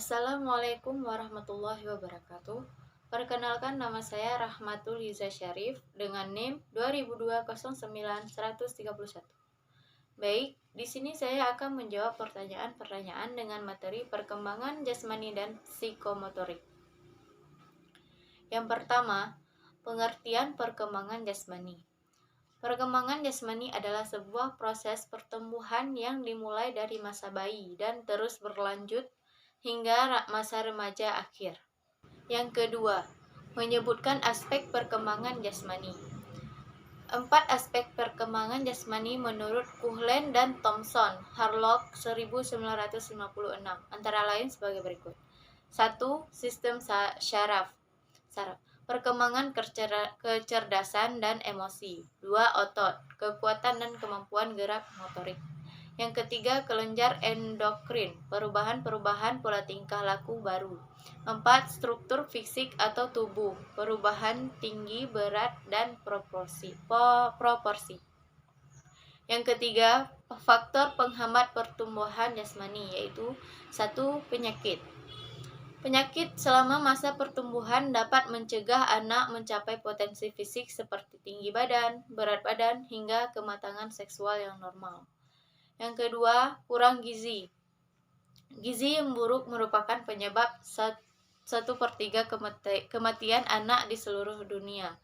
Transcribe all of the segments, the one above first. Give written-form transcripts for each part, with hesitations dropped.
Assalamualaikum warahmatullahi wabarakatuh. Perkenalkan, nama saya Rahmatul Liza Syarif dengan NIM 2002091131. Baik, di sini saya akan menjawab pertanyaan-pertanyaan dengan materi perkembangan jasmani dan psikomotorik. Yang pertama, pengertian perkembangan jasmani. Perkembangan jasmani adalah sebuah proses pertumbuhan yang dimulai dari masa bayi dan terus berlanjut hingga masa remaja akhir. Yang kedua, menyebutkan aspek perkembangan jasmani. 4 aspek perkembangan jasmani menurut Kuhlen dan Thomson Harlock 1956 antara lain sebagai berikut. 1. Sistem syaraf. Perkembangan kecerdasan dan emosi. 2. Otot, kekuatan dan kemampuan gerak motorik. Yang ketiga, kelenjar endokrin, perubahan-perubahan pola tingkah laku baru. 4. Struktur fisik atau tubuh, perubahan tinggi, berat, dan proporsi. Yang ketiga, faktor penghambat pertumbuhan jasmani, yaitu 1. Penyakit. Penyakit selama masa pertumbuhan dapat mencegah anak mencapai potensi fisik seperti tinggi badan, berat badan, hingga kematangan seksual yang normal. Yang kedua, kurang gizi. Gizi yang buruk merupakan penyebab 1/3 kematian anak di seluruh dunia.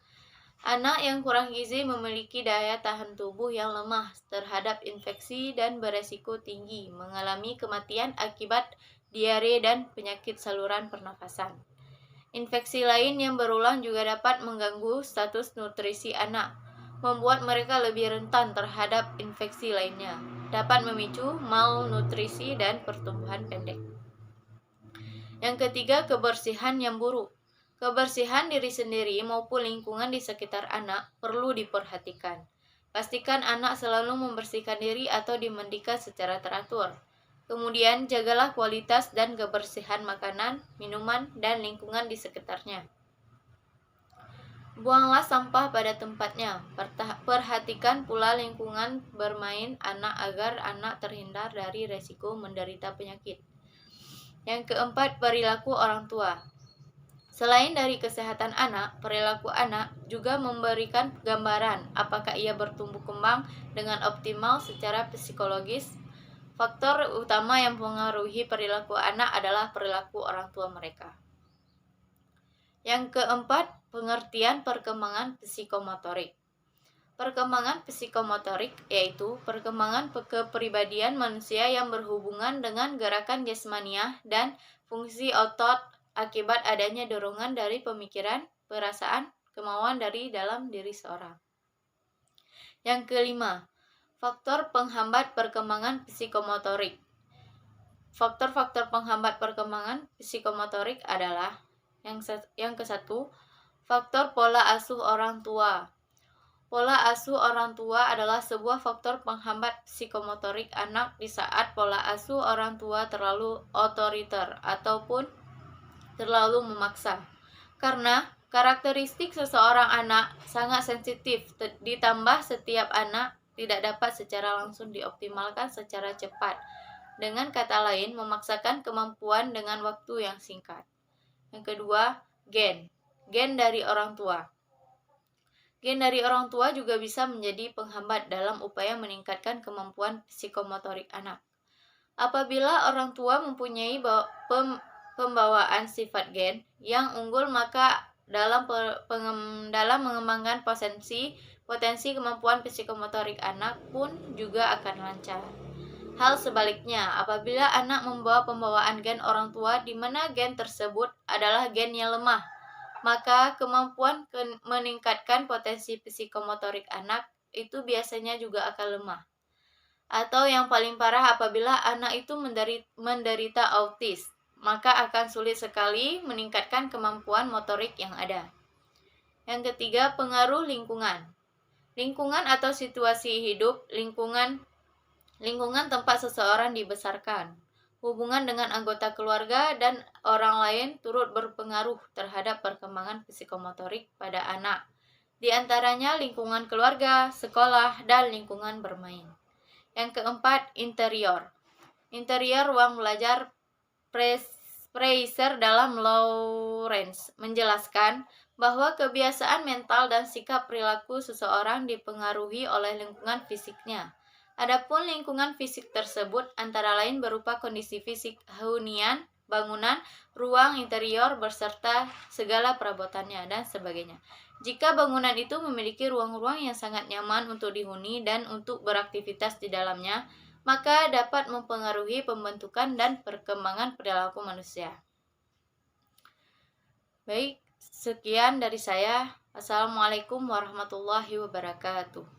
Anak yang kurang gizi memiliki daya tahan tubuh yang lemah terhadap infeksi dan beresiko tinggi mengalami kematian akibat diare dan penyakit saluran pernafasan. Infeksi lain yang berulang juga dapat mengganggu status nutrisi anak, membuat mereka lebih rentan terhadap infeksi lainnya, dapat memicu malnutrisi dan pertumbuhan pendek. Yang ketiga, kebersihan yang buruk. Kebersihan diri sendiri maupun lingkungan di sekitar anak perlu diperhatikan. Pastikan anak selalu membersihkan diri atau dimandikan secara teratur. Kemudian, jagalah kualitas dan kebersihan makanan, minuman, dan lingkungan di sekitarnya. Buanglah sampah pada tempatnya. Perhatikan pula lingkungan bermain anak agar anak terhindar dari resiko menderita penyakit. Yang keempat, perilaku orang tua. Selain dari kesehatan anak, perilaku anak juga memberikan gambaran apakah ia bertumbuh kembang dengan optimal secara psikologis. Faktor utama yang mempengaruhi perilaku anak adalah perilaku orang tua mereka. Yang keempat, pengertian perkembangan psikomotorik. Perkembangan psikomotorik yaitu perkembangan kepribadian manusia yang berhubungan dengan gerakan jasmaniah dan fungsi otot akibat adanya dorongan dari pemikiran, perasaan, kemauan dari dalam diri seorang. Yang kelima, faktor penghambat perkembangan psikomotorik. Faktor-faktor penghambat perkembangan psikomotorik adalah yang ke-1, faktor pola asuh orang tua. Pola asuh orang tua adalah sebuah faktor penghambat psikomotorik anak di saat pola asuh orang tua terlalu otoriter ataupun terlalu memaksa. Karena karakteristik seseorang anak sangat sensitif, ditambah setiap anak tidak dapat secara langsung dioptimalkan secara cepat. Dengan kata lain, memaksakan kemampuan dengan waktu yang singkat. Yang kedua, gen dari orang tua. Gen dari orang tua juga bisa menjadi penghambat dalam upaya meningkatkan kemampuan psikomotorik anak. Apabila orang tua mempunyai pembawaan sifat gen yang unggul, maka dalam mengembangkan potensi kemampuan psikomotorik anak pun juga akan lancar. Hal sebaliknya, apabila anak membawa pembawaan gen orang tua di mana gen tersebut adalah gen yang lemah, maka kemampuan meningkatkan potensi psikomotorik anak itu biasanya juga akan lemah. Atau yang paling parah, apabila anak itu menderita autis, maka akan sulit sekali meningkatkan kemampuan motorik yang ada. Yang ketiga, pengaruh lingkungan. Lingkungan atau situasi hidup, lingkungan tempat seseorang dibesarkan, hubungan dengan anggota keluarga dan orang lain turut berpengaruh terhadap perkembangan psikomotorik pada anak. Di antaranya lingkungan keluarga, sekolah, dan lingkungan bermain. Yang keempat, interior. Interior ruang belajar, Fraser dalam Lawrence menjelaskan bahwa kebiasaan mental dan sikap perilaku seseorang dipengaruhi oleh lingkungan fisiknya. Adapun lingkungan fisik tersebut antara lain berupa kondisi fisik hunian, bangunan, ruang interior beserta segala perabotannya dan sebagainya. Jika bangunan itu memiliki ruang-ruang yang sangat nyaman untuk dihuni dan untuk beraktivitas di dalamnya, maka dapat mempengaruhi pembentukan dan perkembangan perilaku manusia. Baik, sekian dari saya. Assalamualaikum warahmatullahi wabarakatuh.